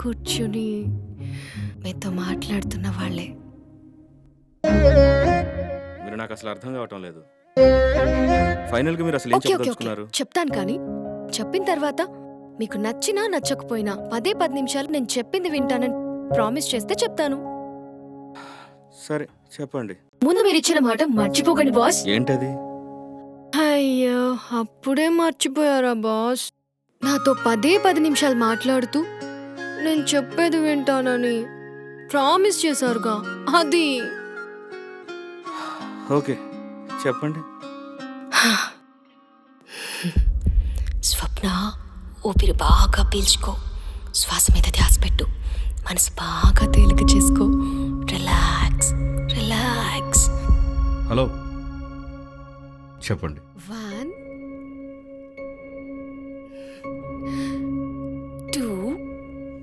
కూర్చుని మీతో మాట్లాడుతున్న వాళ్ళే. మీరు నాకు అసలు అర్థం కావటం లేదు. ఫైనల్గా మీరు అసలు ఏం ఓకే ఓకే ఓకే చెప్పదలుచుకున్నారు? చెప్తాను, కానీ చెప్పిన తర్వాత మీకు నచ్చినా నచ్చకపోయినా 10 నిమిషాలు నేను చెప్పింది వింటానని ప్రామిస్ చేస్తే చెప్తాను. సరే చెప్పండి. ముందు మీరు ఇచ్చిన మాట మర్చిపోకండి బాస్. ఏంటది? అయ్యో, అప్పుడే మర్చిపోయారా బాస్? నాతో 10 నిమిషాలు మాట్లాడుతూ నేను చెప్పేది వింటానని ప్రామిస్ చేశారుగా, అది. ఓకే చెప్పండి. స్వప్న, ఊపిరి బాగా పీల్చుకో, శ్వాస మీద ధ్యాస పెట్టు, మనసు బాగా తేలిక చేసుకో, రిలాక్స్ రిలాక్స్. హలో చెప్పండి.